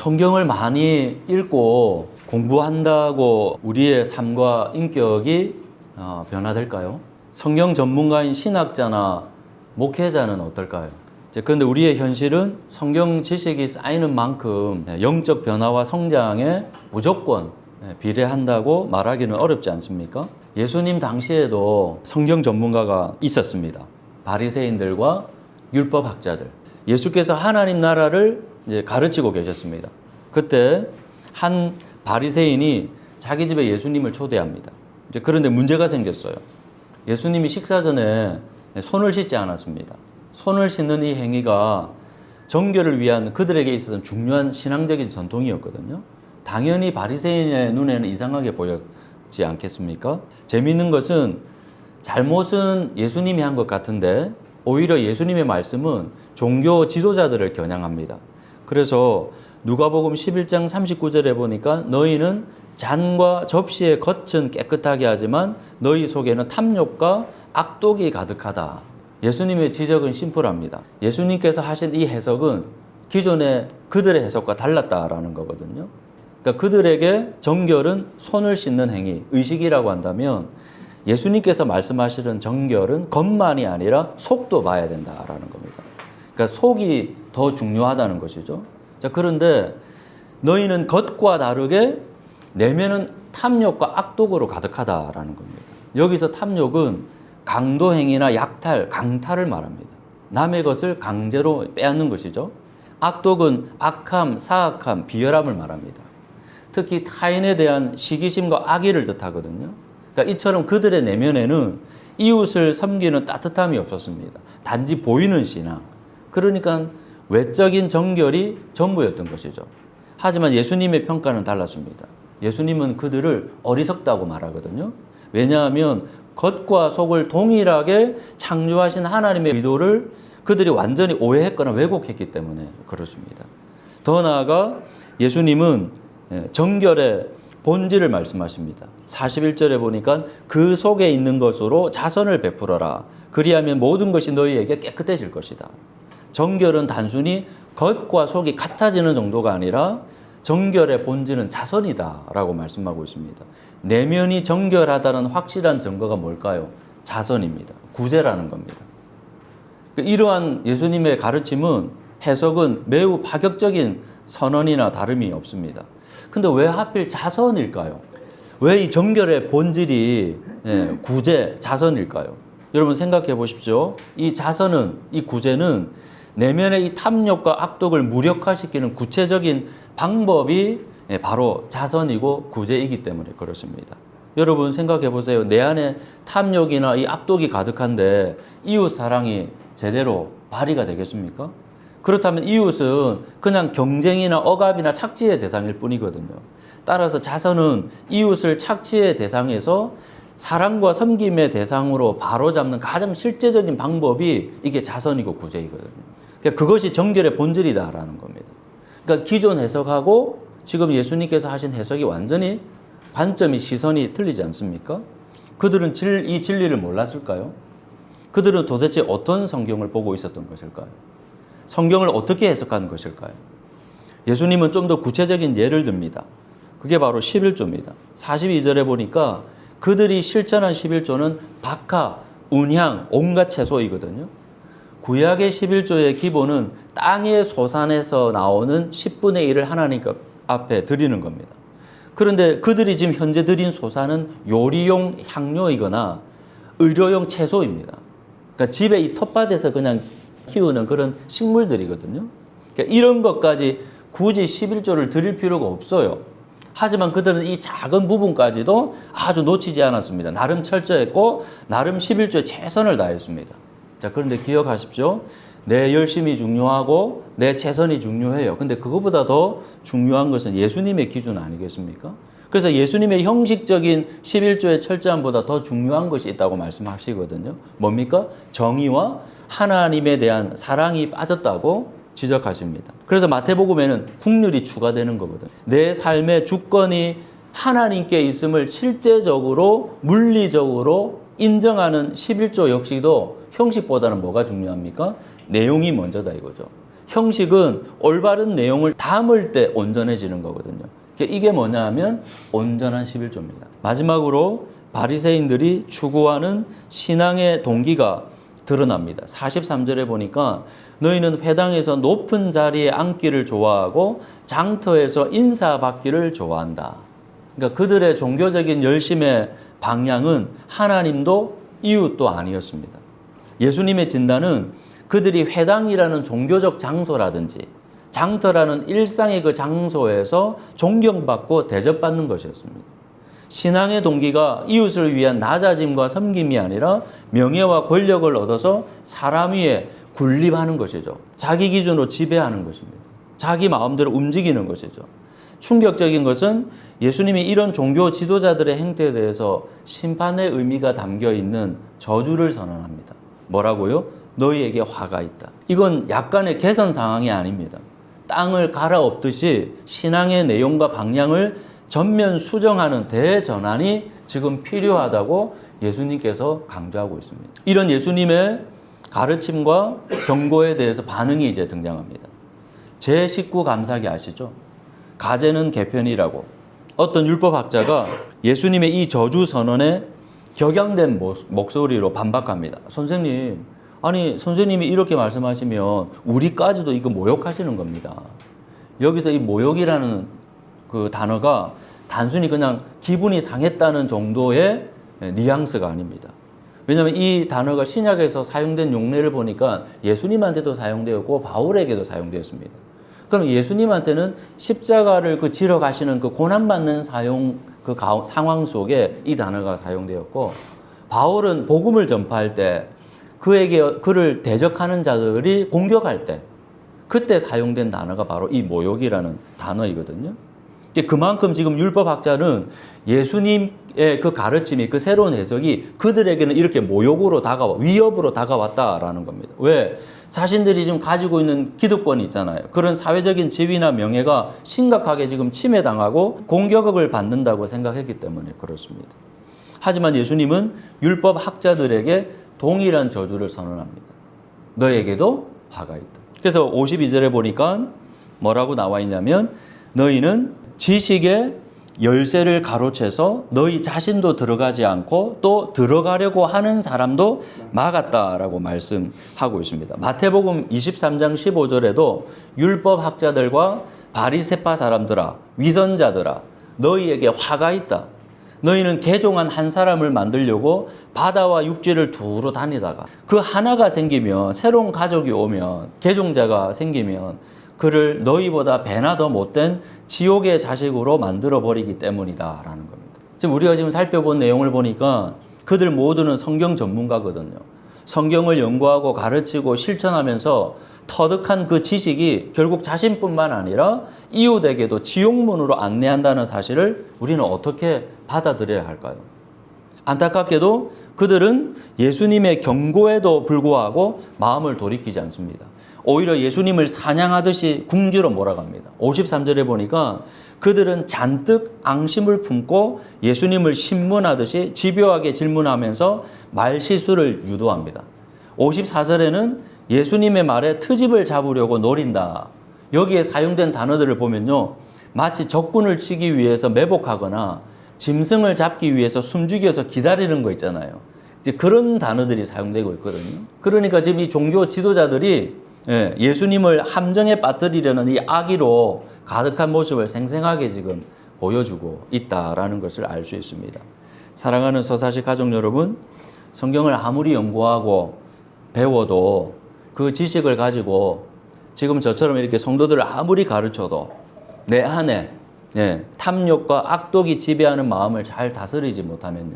성경을 많이 읽고 공부한다고 우리의 삶과 인격이 변화될까요? 성경 전문가인 신학자나 목회자는 어떨까요? 그런데 우리의 현실은 성경 지식이 쌓이는 만큼 영적 변화와 성장에 무조건 비례한다고 말하기는 어렵지 않습니까? 예수님 당시에도 성경 전문가가 있었습니다. 바리새인들과 율법학자들. 예수께서 하나님 나라를 이제 가르치고 계셨습니다. 그때 한 바리새인이 자기 집에 예수님을 초대합니다. 이제 그런데 문제가 생겼어요. 예수님이 식사 전에 손을 씻지 않았습니다. 손을 씻는 이 행위가 정결을 위한 그들에게 있어서는 중요한 신앙적인 전통이었거든요. 당연히 바리새인의 눈에는 이상하게 보였지 않겠습니까? 재미있는 것은 잘못은 예수님이 한 것 같은데 오히려 예수님의 말씀은 종교 지도자들을 겨냥합니다. 그래서 누가복음 11장 39절에 보니까 너희는 잔과 접시의 겉은 깨끗하게 하지만 너희 속에는 탐욕과 악독이 가득하다. 예수님의 지적은 심플합니다. 예수님께서 하신 이 해석은 기존의 그들의 해석과 달랐다라는 거거든요. 그러니까 그들에게 정결은 손을 씻는 행위, 의식이라고 한다면 예수님께서 말씀하시는 정결은 겉만이 아니라 속도 봐야 된다라는 겁니다. 그러니까 속이 더 중요하다는 것이죠. 자, 그런데 너희는 겉과 다르게 내면은 탐욕과 악독으로 가득하다라는 겁니다. 여기서 탐욕은 강도행위나 약탈, 강탈을 말합니다. 남의 것을 강제로 빼앗는 것이죠. 악독은 악함, 사악함, 비열함을 말합니다. 특히 타인에 대한 시기심과 악의를 뜻하거든요. 그러니까 이처럼 그들의 내면에는 이웃을 섬기는 따뜻함이 없었습니다. 단지 보이는 신앙. 그러니까 외적인 정결이 전부였던 것이죠. 하지만 예수님의 평가는 달랐습니다. 예수님은 그들을 어리석다고 말하거든요. 왜냐하면 겉과 속을 동일하게 창조하신 하나님의 의도를 그들이 완전히 오해했거나 왜곡했기 때문에 그렇습니다. 더 나아가 예수님은 정결의 본질을 말씀하십니다. 41절에 보니까 그 속에 있는 것으로 자선을 베풀어라. 그리하면 모든 것이 너희에게 깨끗해질 것이다. 정결은 단순히 겉과 속이 같아지는 정도가 아니라 정결의 본질은 자선이다라고 말씀하고 있습니다. 내면이 정결하다는 확실한 증거가 뭘까요? 자선입니다. 구제라는 겁니다. 이러한 예수님의 가르침은 해석은 매우 파격적인 선언이나 다름이 없습니다. 근데 왜 하필 자선일까요? 왜 이 정결의 본질이 구제, 자선일까요? 여러분 생각해 보십시오. 이 자선은, 이 구제는 내면의 이 탐욕과 악독을 무력화시키는 구체적인 방법이 바로 자선이고 구제이기 때문에 그렇습니다. 여러분 생각해 보세요. 내 안에 탐욕이나 이 악독이 가득한데 이웃 사랑이 제대로 발휘가 되겠습니까? 그렇다면 이웃은 그냥 경쟁이나 억압이나 착취의 대상일 뿐이거든요. 따라서 자선은 이웃을 착취의 대상에서 사랑과 섬김의 대상으로 바로잡는 가장 실제적인 방법이 이게 자선이고 구제이거든요. 그러니까 그것이 정결의 본질이다라는 겁니다. 그러니까 기존 해석하고 지금 예수님께서 하신 해석이 완전히 관점이 시선이 틀리지 않습니까? 그들은 이 진리를 몰랐을까요? 그들은 도대체 어떤 성경을 보고 있었던 것일까요? 성경을 어떻게 해석하는 것일까요? 예수님은 좀 더 구체적인 예를 듭니다. 그게 바로 11조입니다. 42절에 보니까 그들이 실천한 11조는 박하, 운향, 온갖 채소이거든요. 구약의 11조의 기본은 땅의 소산에서 나오는 10분의 1을 하나님 앞에 드리는 겁니다. 그런데 그들이 지금 현재 드린 소산은 요리용 향료이거나 의료용 채소입니다. 그러니까 집에 이 텃밭에서 그냥 키우는 그런 식물들이거든요. 그러니까 이런 것까지 굳이 11조를 드릴 필요가 없어요. 하지만 그들은 이 작은 부분까지도 아주 놓치지 않았습니다. 나름 철저했고 나름 11조에 최선을 다했습니다. 자, 그런데 기억하십시오. 내 열심이 중요하고 내 최선이 중요해요. 근데 그것보다 더 중요한 것은 예수님의 기준 아니겠습니까? 그래서 예수님의 형식적인 11조의 철저함보다 더 중요한 것이 있다고 말씀하시거든요. 뭡니까? 정의와 하나님에 대한 사랑이 빠졌다고 지적하십니다. 그래서 마태복음에는 국률이 추가되는 거거든요. 내 삶의 주권이 하나님께 있음을 실제적으로 물리적으로 인정하는 11조 역시도 형식보다는 뭐가 중요합니까? 내용이 먼저다 이거죠. 형식은 올바른 내용을 담을 때 온전해지는 거거든요. 이게 뭐냐 하면 온전한 11조입니다. 마지막으로 바리새인들이 추구하는 신앙의 동기가 드러납니다. 43절에 보니까 너희는 회당에서 높은 자리에 앉기를 좋아하고 장터에서 인사받기를 좋아한다. 그러니까 그들의 종교적인 열심의 방향은 하나님도 이웃도 아니었습니다. 예수님의 진단은 그들이 회당이라는 종교적 장소라든지 장터라는 일상의 그 장소에서 존경받고 대접받는 것이었습니다. 신앙의 동기가 이웃을 위한 낮아짐과 섬김이 아니라 명예와 권력을 얻어서 사람 위에 군림하는 것이죠. 자기 기준으로 지배하는 것입니다. 자기 마음대로 움직이는 것이죠. 충격적인 것은 예수님이 이런 종교 지도자들의 행태에 대해서 심판의 의미가 담겨 있는 저주를 선언합니다. 뭐라고요? 너희에게 화가 있다. 이건 약간의 개선 상황이 아닙니다. 땅을 갈아엎듯이 신앙의 내용과 방향을 전면 수정하는 대전환이 지금 필요하다고 예수님께서 강조하고 있습니다. 이런 예수님의 가르침과 경고에 대해서 반응이 이제 등장합니다. 제19 감사기 아시죠? 가제는 개편이라고 어떤 율법학자가 예수님의 이 저주 선언에 격양된 목소리로 반박합니다. 선생님, 아니 선생님이 이렇게 말씀하시면 우리까지도 이거 모욕하시는 겁니다. 여기서 이 모욕이라는 그 단어가 단순히 그냥 기분이 상했다는 정도의 뉘앙스가 아닙니다. 왜냐하면 이 단어가 신약에서 사용된 용례를 보니까 예수님한테도 사용되었고 바울에게도 사용되었습니다. 그럼 예수님한테는 십자가를 그 지러 가시는 그 고난받는 상황 속에 이 단어가 사용되었고, 바울은 복음을 전파할 때 그를 대적하는 자들이 공격할 때 그때 사용된 단어가 바로 이 모욕이라는 단어이거든요. 그만큼 지금 율법학자는 예수님의 그 가르침이, 그 새로운 해석이 그들에게는 이렇게 모욕으로 위협으로 다가왔다라는 겁니다. 왜? 자신들이 지금 가지고 있는 기득권이 있잖아요. 그런 사회적인 지위나 명예가 심각하게 지금 침해당하고 공격을 받는다고 생각했기 때문에 그렇습니다. 하지만 예수님은 율법학자들에게 동일한 저주를 선언합니다. 너에게도 화가 있다. 그래서 52절에 보니까 뭐라고 나와 있냐면 너희는 지식의 열쇠를 가로채서 너희 자신도 들어가지 않고 또 들어가려고 하는 사람도 막았다라고 말씀하고 있습니다. 마태복음 23장 15절에도 율법학자들과 바리새파 사람들아, 위선자들아, 너희에게 화가 있다. 너희는 개종한 한 사람을 만들려고 바다와 육지를 두루 다니다가 그 하나가 생기면, 새로운 가족이 오면, 개종자가 생기면 그를 너희보다 배나 더 못된 지옥의 자식으로 만들어버리기 때문이다라는 겁니다. 지금 우리가 지금 살펴본 내용을 보니까 그들 모두는 성경 전문가거든요. 성경을 연구하고 가르치고 실천하면서 터득한 그 지식이 결국 자신뿐만 아니라 이웃에게도 지옥문으로 안내한다는 사실을 우리는 어떻게 받아들여야 할까요? 안타깝게도 그들은 예수님의 경고에도 불구하고 마음을 돌이키지 않습니다. 오히려 예수님을 사냥하듯이 궁지로 몰아갑니다. 53절에 보니까 그들은 잔뜩 앙심을 품고 예수님을 신문하듯이 집요하게 질문하면서 말실수를 유도합니다. 54절에는 예수님의 말에 트집을 잡으려고 노린다. 여기에 사용된 단어들을 보면요, 마치 적군을 치기 위해서 매복하거나 짐승을 잡기 위해서 숨죽여서 기다리는 거 있잖아요. 이제 그런 단어들이 사용되고 있거든요. 그러니까 지금 이 종교 지도자들이 예수님을 함정에 빠뜨리려는 이 악의로 가득한 모습을 생생하게 지금 보여주고 있다라는 것을 알 수 있습니다. 사랑하는 서사시 가족 여러분, 성경을 아무리 연구하고 배워도 그 지식을 가지고 지금 저처럼 이렇게 성도들을 아무리 가르쳐도 내 안에 탐욕과 악독이 지배하는 마음을 잘 다스리지 못하면요,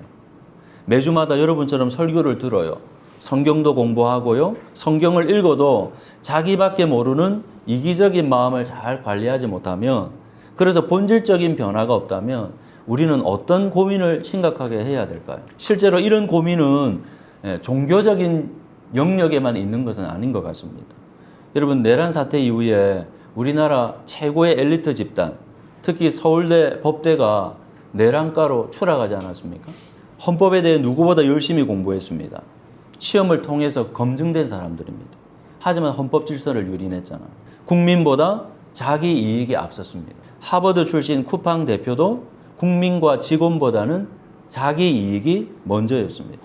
매주마다 여러분처럼 설교를 들어요. 성경도 공부하고요. 성경을 읽어도 자기밖에 모르는 이기적인 마음을 잘 관리하지 못하면, 그래서 본질적인 변화가 없다면 우리는 어떤 고민을 심각하게 해야 될까요? 실제로 이런 고민은 종교적인 영역에만 있는 것은 아닌 것 같습니다. 여러분, 내란 사태 이후에 우리나라 최고의 엘리트 집단, 특히 서울대 법대가 내란가로 추락하지 않았습니까? 헌법에 대해 누구보다 열심히 공부했습니다. 시험을 통해서 검증된 사람들입니다. 하지만 헌법 질서를 유린했잖아요. 국민보다 자기 이익에 앞섰습니다. 하버드 출신 쿠팡 대표도 국민과 직원보다는 자기 이익이 먼저였습니다.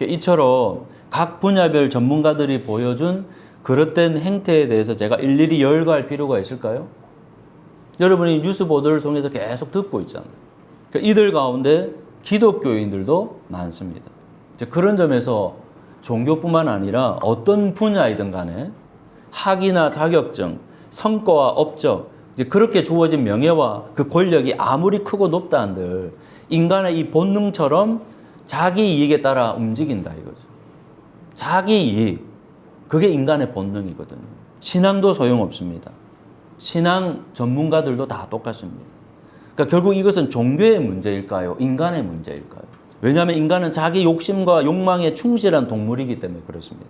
이처럼 각 분야별 전문가들이 보여준 그릇된 행태에 대해서 제가 일일이 열거할 필요가 있을까요? 여러분이 뉴스 보도를 통해서 계속 듣고 있잖아요. 이들 가운데 기독교인들도 많습니다. 그런 점에서 종교뿐만 아니라 어떤 분야이든 간에 학위나 자격증, 성과와 업적, 그렇게 주어진 명예와 그 권력이 아무리 크고 높다 한들 인간의 이 본능처럼 자기 이익에 따라 움직인다 이거죠. 자기 이익, 그게 인간의 본능이거든요. 신앙도 소용없습니다. 신앙 전문가들도 다 똑같습니다. 그러니까 결국 이것은 종교의 문제일까요? 인간의 문제일까요? 왜냐하면 인간은 자기 욕심과 욕망에 충실한 동물이기 때문에 그렇습니다.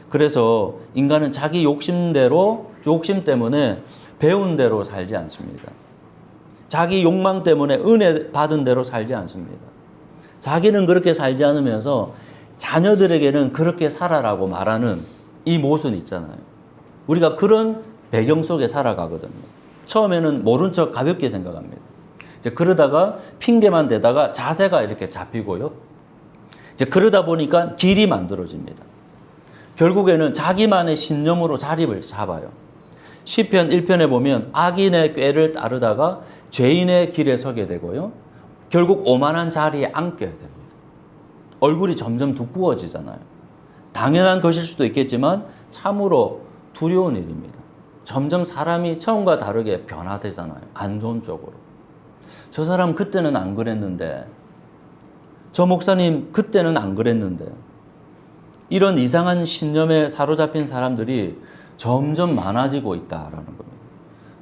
그래서 인간은 자기 욕심 때문에 배운 대로 살지 않습니다. 자기 욕망 때문에 은혜 받은 대로 살지 않습니다. 자기는 그렇게 살지 않으면서 자녀들에게는 그렇게 살아라고 말하는 이 모순 있잖아요. 우리가 그런 배경 속에 살아가거든요. 처음에는 모른 척 가볍게 생각합니다. 이제 그러다가 핑계만 대다가 자세가 이렇게 잡히고요. 이제 그러다 보니까 길이 만들어집니다. 결국에는 자기만의 신념으로 자리를 잡아요. 시편 1편에 보면 악인의 꾀를 따르다가 죄인의 길에 서게 되고요. 결국 오만한 자리에 앉게 됩니다. 얼굴이 점점 두꺼워지잖아요. 당연한 것일 수도 있겠지만 참으로 두려운 일입니다. 점점 사람이 처음과 다르게 변화되잖아요. 안 좋은 쪽으로. 저 사람 그때는 안 그랬는데, 저 목사님 그때는 안 그랬는데, 이런 이상한 신념에 사로잡힌 사람들이 점점 많아지고 있다라는 겁니다.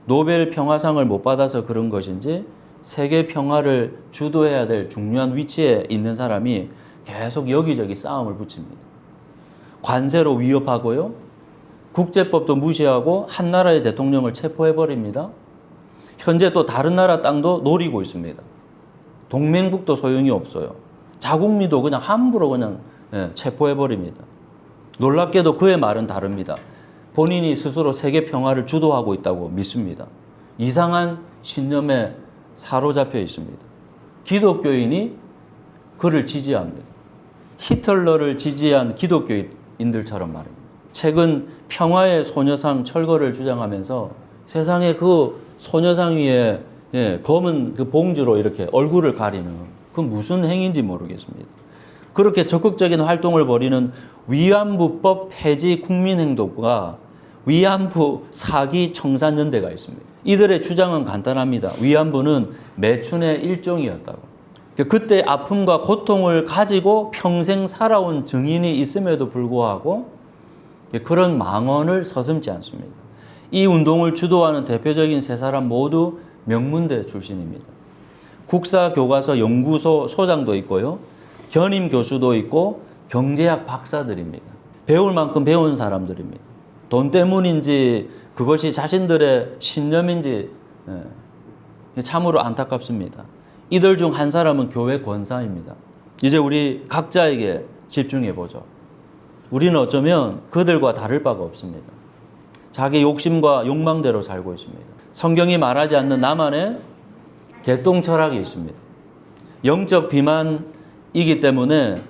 노벨 평화상을 못 받아서 그런 것인지 세계 평화를 주도해야 될 중요한 위치에 있는 사람이 계속 여기저기 싸움을 붙입니다. 관세로 위협하고요. 국제법도 무시하고 한 나라의 대통령을 체포해버립니다. 현재 또 다른 나라 땅도 노리고 있습니다. 동맹국도 소용이 없어요. 자국민도 그냥 함부로 그냥 체포해버립니다. 놀랍게도 그의 말은 다릅니다. 본인이 스스로 세계 평화를 주도하고 있다고 믿습니다. 이상한 신념에 사로잡혀 있습니다. 기독교인이 그를 지지합니다. 히틀러를 지지한 기독교인들처럼 말입니다. 최근 평화의 소녀상 철거를 주장하면서 세상에 그 소녀상 위에 검은 그 봉지로 이렇게 얼굴을 가리는 그 무슨 행위인지 모르겠습니다. 그렇게 적극적인 활동을 벌이는 위안부법 폐지 국민행동과 위안부 사기 청산연대가 있습니다. 이들의 주장은 간단합니다. 위안부는 매춘의 일종이었다고. 그때 아픔과 고통을 가지고 평생 살아온 증인이 있음에도 불구하고 그런 망언을 서슴지 않습니다. 이 운동을 주도하는 대표적인 세 사람 모두 명문대 출신입니다. 국사교과서 연구소 소장도 있고요. 견임 교수도 있고 경제학 박사들입니다. 배울 만큼 배운 사람들입니다. 돈 때문인지 그것이 자신들의 신념인지 참으로 안타깝습니다. 이들 중 한 사람은 교회 권사입니다. 이제 우리 각자에게 집중해 보죠. 우리는 어쩌면 그들과 다를 바가 없습니다. 자기 욕심과 욕망대로 살고 있습니다. 성경이 말하지 않는 나만의 개똥 철학이 있습니다. 영적 비만이기 때문에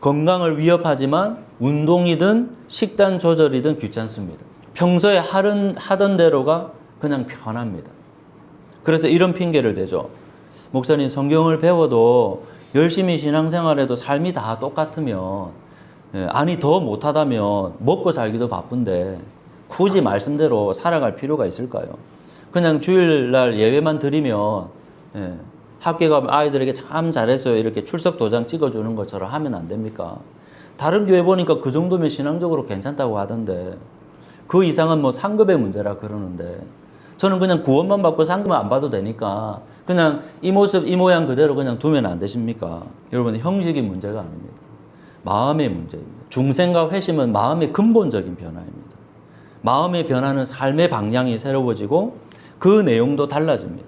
건강을 위협하지만 운동이든 식단 조절이든 귀찮습니다. 평소에 하던 대로가 그냥 편합니다. 그래서 이런 핑계를 대죠. 목사님, 성경을 배워도 열심히 신앙생활해도 삶이 다 똑같으면, 아니 더 못하다면 먹고 살기도 바쁜데 굳이 말씀대로 살아갈 필요가 있을까요? 그냥 주일날 예배만 드리면 학교 가면 아이들에게 참 잘했어요 이렇게 출석 도장 찍어주는 것처럼 하면 안 됩니까? 다른 교회 보니까 그 정도면 신앙적으로 괜찮다고 하던데 그 이상은 뭐 상급의 문제라 그러는데 저는 그냥 구원만 받고 상급은 안 받아도 되니까 그냥 이 모습 이 모양 그대로 그냥 두면 안 되십니까? 여러분, 형식이 문제가 아닙니다. 마음의 문제입니다. 중생과 회심은 마음의 근본적인 변화입니다. 마음의 변화는 삶의 방향이 새로워지고 그 내용도 달라집니다.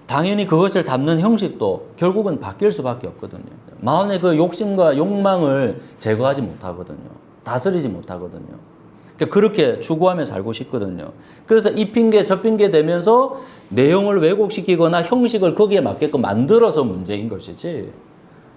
당연히 그것을 담는 형식도 결국은 바뀔 수밖에 없거든요. 마음의 그 욕심과 욕망을 제거하지 못하거든요. 다스리지 못하거든요. 그러니까 그렇게 추구하며 살고 싶거든요. 그래서 이 핑계 저 핑계 대면서 내용을 왜곡시키거나 형식을 거기에 맞게끔 만들어서 문제인 것이지,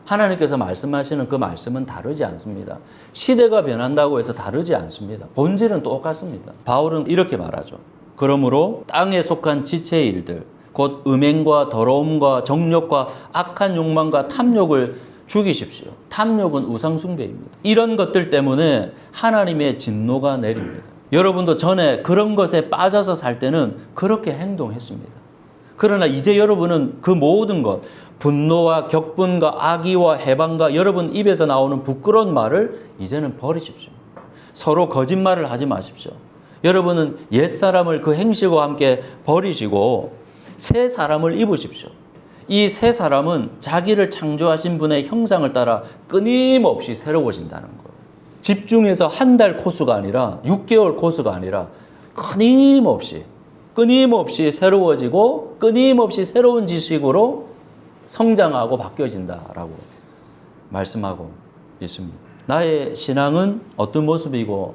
하나님께서 말씀하시는 그 말씀은 다르지 않습니다. 시대가 변한다고 해서 다르지 않습니다. 본질은 똑같습니다. 바울은 이렇게 말하죠. 그러므로 땅에 속한 지체의 일들, 곧 음행과 더러움과 정욕과 악한 욕망과 탐욕을 죽이십시오. 탐욕은 우상숭배입니다. 이런 것들 때문에 하나님의 진노가 내립니다. 여러분도 전에 그런 것에 빠져서 살 때는 그렇게 행동했습니다. 그러나 이제 여러분은 그 모든 것, 분노와 격분과 악의와 해방과 여러분 입에서 나오는 부끄러운 말을 이제는 버리십시오. 서로 거짓말을 하지 마십시오. 여러분은 옛사람을 그 행실과 함께 버리시고 새 사람을 입으십시오. 이 새 사람은 자기를 창조하신 분의 형상을 따라 끊임없이 새로워진다는 거예요. 집중해서 한 달 코스가 아니라 6개월 코스가 아니라 끊임없이 새로워지고 끊임없이 새로운 지식으로 성장하고 바뀌어진다라고 말씀하고 있습니다. 나의 신앙은 어떤 모습이고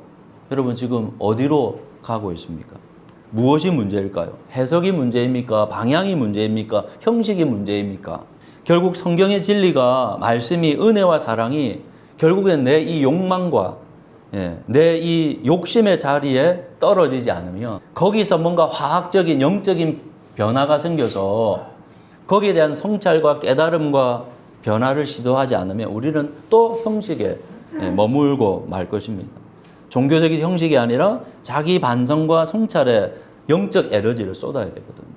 여러분 지금 어디로 가고 있습니까? 무엇이 문제일까요? 해석이 문제입니까? 방향이 문제입니까? 형식이 문제입니까? 결국 성경의 진리가, 말씀이, 은혜와 사랑이 결국엔 내 이 욕망과 내 이 욕심의 자리에 떨어지지 않으면, 거기서 뭔가 화학적인 영적인 변화가 생겨서 거기에 대한 성찰과 깨달음과 변화를 시도하지 않으면 우리는 또 형식에 머물고 말 것입니다. 종교적인 형식이 아니라 자기 반성과 성찰에 영적 에너지를 쏟아야 되거든요.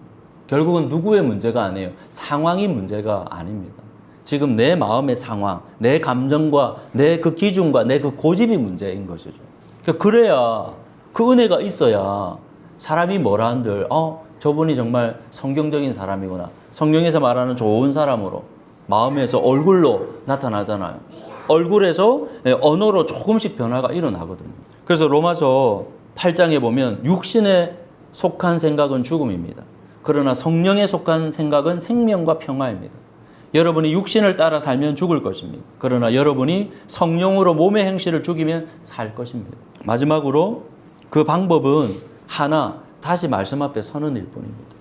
결국은 누구의 문제가 아니에요. 상황이 문제가 아닙니다. 지금 내 마음의 상황, 내 감정과 내 그 기준과 내 그 고집이 문제인 것이죠. 그래야, 그 은혜가 있어야 사람이 뭐라 한들 저분이 정말 성경적인 사람이구나, 성경에서 말하는 좋은 사람으로 마음에서 얼굴로 나타나잖아요. 얼굴에서 언어로 조금씩 변화가 일어나거든요. 그래서 로마서 8장에 보면 육신에 속한 생각은 죽음입니다. 그러나 성령에 속한 생각은 생명과 평화입니다. 여러분이 육신을 따라 살면 죽을 것입니다. 그러나 여러분이 성령으로 몸의 행실을 죽이면 살 것입니다. 마지막으로 그 방법은 하나, 다시 말씀 앞에 서는 일뿐입니다.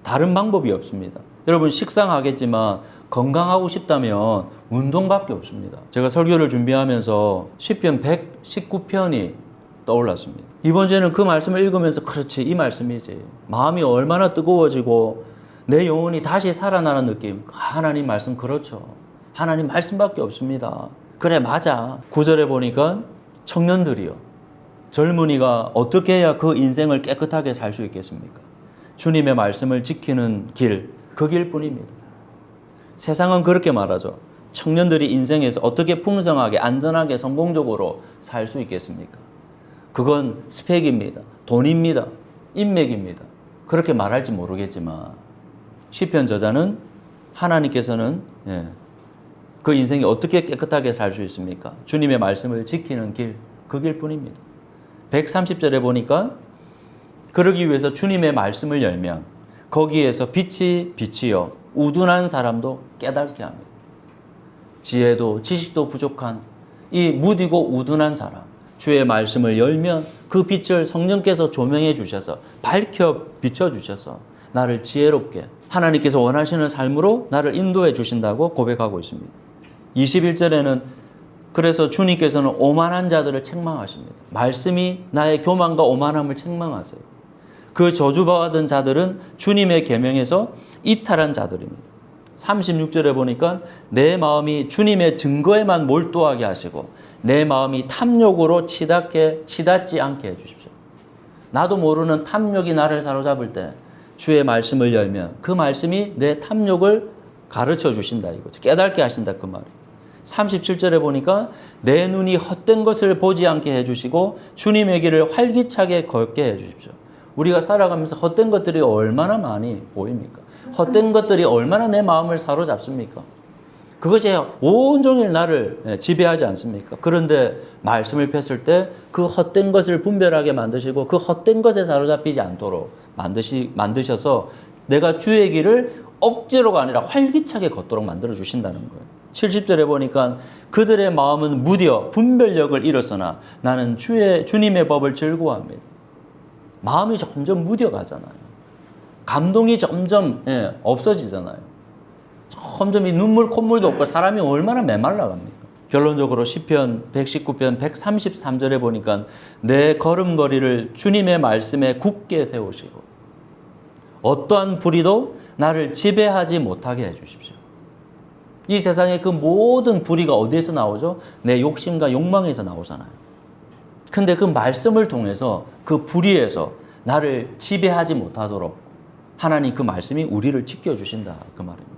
다른 방법이 없습니다. 여러분 식상하겠지만 건강하고 싶다면 운동밖에 없습니다. 제가 설교를 준비하면서 시편 119편이 떠올랐습니다. 이번 주에는 그 말씀을 읽으면서 그렇지, 이 말씀이지. 마음이 얼마나 뜨거워지고 내 영혼이 다시 살아나는 느낌. 하나님 말씀 그렇죠. 하나님 말씀밖에 없습니다. 그래, 맞아. 9절에 보니까 청년들이요, 젊은이가 어떻게 해야 그 인생을 깨끗하게 살 수 있겠습니까? 주님의 말씀을 지키는 길, 그 길뿐입니다. 세상은 그렇게 말하죠. 청년들이 인생에서 어떻게 풍성하게, 안전하게, 성공적으로 살 수 있겠습니까? 그건 스펙입니다. 돈입니다. 인맥입니다. 그렇게 말할지 모르겠지만 시편 저자는, 하나님께서는 그 인생이 어떻게 깨끗하게 살 수 있습니까? 주님의 말씀을 지키는 길, 그 길뿐입니다. 130절에 보니까 그러기 위해서 주님의 말씀을 열면 거기에서 빛이 비치어 우둔한 사람도 깨닫게 합니다. 지혜도 지식도 부족한 이 무디고 우둔한 사람, 주의 말씀을 열면 그 빛을 성령께서 조명해 주셔서 밝혀 비춰 주셔서 나를 지혜롭게, 하나님께서 원하시는 삶으로 나를 인도해 주신다고 고백하고 있습니다. 21절에는 그래서 주님께서는 오만한 자들을 책망하십니다. 말씀이 나의 교만과 오만함을 책망하세요. 그 저주받은 자들은 주님의 계명에서 이탈한 자들입니다. 36절에 보니까 내 마음이 주님의 증거에만 몰두하게 하시고 내 마음이 탐욕으로 치닫지 않게 해주십시오. 나도 모르는 탐욕이 나를 사로잡을 때 주의 말씀을 열면 그 말씀이 내 탐욕을 가르쳐 주신다 이거죠. 깨닫게 하신다 그 말이에요. 37절에 보니까 내 눈이 헛된 것을 보지 않게 해주시고 주님의 길을 활기차게 걷게 해주십시오. 우리가 살아가면서 헛된 것들이 얼마나 많이 보입니까? 헛된 것들이 얼마나 내 마음을 사로잡습니까? 그것이 온종일 나를 지배하지 않습니까? 그런데 말씀을 폈을 때 그 헛된 것을 분별하게 만드시고 그 헛된 것에 사로잡히지 않도록 만드셔서 내가 주의 길을 억지로가 아니라 활기차게 걷도록 만들어 주신다는 거예요. 70절에 보니까 그들의 마음은 무디어 분별력을 잃었으나 나는 주님의 법을 즐거워합니다. 마음이 점점 무뎌가잖아요. 감동이 점점 없어지잖아요. 점점 이 눈물 콧물도 없고 사람이 얼마나 메말라갑니까? 결론적으로 시편 119편 133절에 보니까 내 걸음걸이를 주님의 말씀에 굳게 세우시고 어떠한 불의도 나를 지배하지 못하게 해주십시오. 이 세상의 그 모든 불의가 어디에서 나오죠? 내 욕심과 욕망에서 나오잖아요. 근데 그 말씀을 통해서 그 불의에서 나를 지배하지 못하도록 하나님 그 말씀이 우리를 지켜주신다 그 말입니다.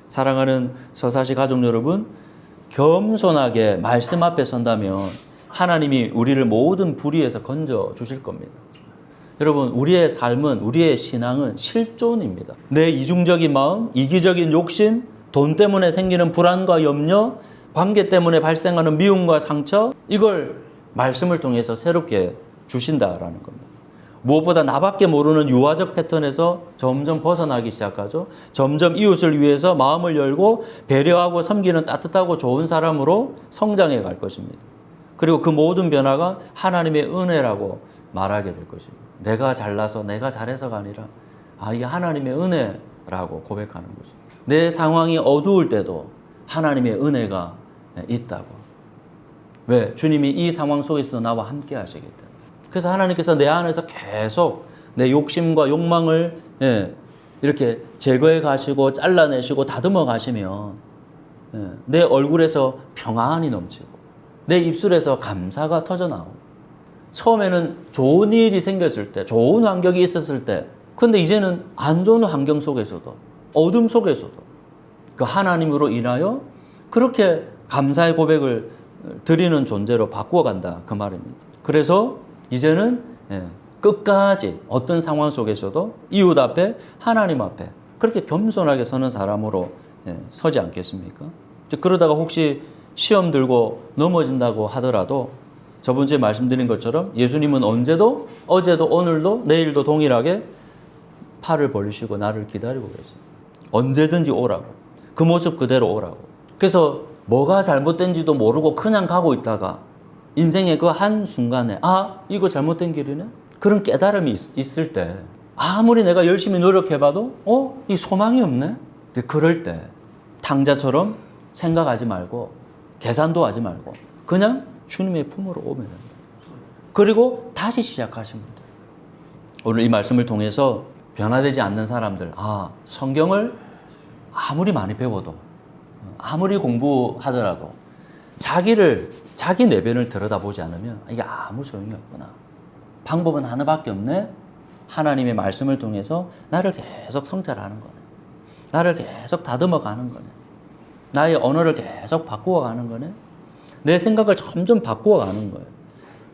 사랑하는 서사시 가족 여러분, 겸손하게 말씀 앞에 선다면 하나님이 우리를 모든 불의에서 건져 주실 겁니다. 여러분, 우리의 삶은, 우리의 신앙은 실존입니다. 내 이중적인 마음, 이기적인 욕심, 돈 때문에 생기는 불안과 염려, 관계 때문에 발생하는 미움과 상처, 이걸 말씀을 통해서 새롭게 주신다라는 겁니다. 무엇보다 나밖에 모르는 유아적 패턴에서 점점 벗어나기 시작하죠. 점점 이웃을 위해서 마음을 열고 배려하고 섬기는 따뜻하고 좋은 사람으로 성장해 갈 것입니다. 그리고 그 모든 변화가 하나님의 은혜라고 말하게 될 것입니다. 내가 잘나서 내가 잘해서가 아니라 이게 하나님의 은혜라고 고백하는 거죠. 내 상황이 어두울 때도 하나님의 은혜가 있다고. 왜? 주님이 이 상황 속에서 나와 함께 하시기 때문에. 그래서 하나님께서 내 안에서 계속 내 욕심과 욕망을 이렇게 제거해 가시고 잘라내시고 다듬어 가시면 내 얼굴에서 평안이 넘치고 내 입술에서 감사가 터져나오고 처음에는 좋은 일이 생겼을 때, 좋은 환경이 있었을 때, 근데 이제는 안 좋은 환경 속에서도, 어둠 속에서도 그 하나님으로 인하여 그렇게 감사의 고백을 드리는 존재로 바꾸어간다 그 말입니다. 그래서 이제는 끝까지 어떤 상황 속에서도 이웃 앞에, 하나님 앞에 그렇게 겸손하게 서는 사람으로 서지 않겠습니까? 그러다가 혹시 시험 들고 넘어진다고 하더라도 저번 주에 말씀드린 것처럼 예수님은 언제도, 어제도, 오늘도, 내일도 동일하게 팔을 벌리시고 나를 기다리고 계세요. 언제든지 오라고. 그 모습 그대로 오라고. 그래서 뭐가 잘못된지도 모르고 그냥 가고 있다가 인생의 그 한순간에 이거 잘못된 길이네? 그런 깨달음이 있을 때 아무리 내가 열심히 노력해봐도 이 소망이 없네? 그럴 때 탕자처럼 생각하지 말고 계산도 하지 말고 그냥 주님의 품으로 오면 된다. 그리고 다시 시작하시면 돼요. 오늘 이 말씀을 통해서 변화되지 않는 사람들, 성경을 아무리 많이 배워도 아무리 공부하더라도 자기 내면을 들여다보지 않으면 이게 아무 소용이 없구나. 방법은 하나밖에 없네. 하나님의 말씀을 통해서 나를 계속 성찰하는 거네. 나를 계속 다듬어 가는 거네. 나의 언어를 계속 바꾸어 가는 거네. 내 생각을 점점 바꾸어 가는 거예요.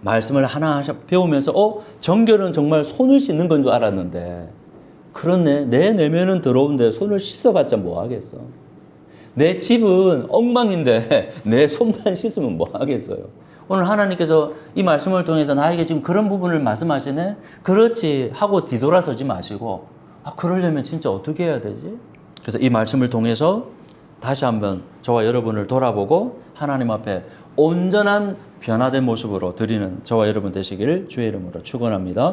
말씀을 하나 배우면서 정결은 정말 손을 씻는 건 줄 알았는데 그렇네. 내 내면은 더러운데 손을 씻어봤자 뭐 하겠어. 내 집은 엉망인데 내 손만 씻으면 뭐 하겠어요. 오늘 하나님께서 이 말씀을 통해서 나에게 지금 그런 부분을 말씀하시네. 그렇지 하고 뒤돌아서지 마시고 그러려면 진짜 어떻게 해야 되지? 그래서 이 말씀을 통해서 다시 한번 저와 여러분을 돌아보고 하나님 앞에 온전한 변화된 모습으로 드리는 저와 여러분 되시기를 주의 이름으로 축원합니다.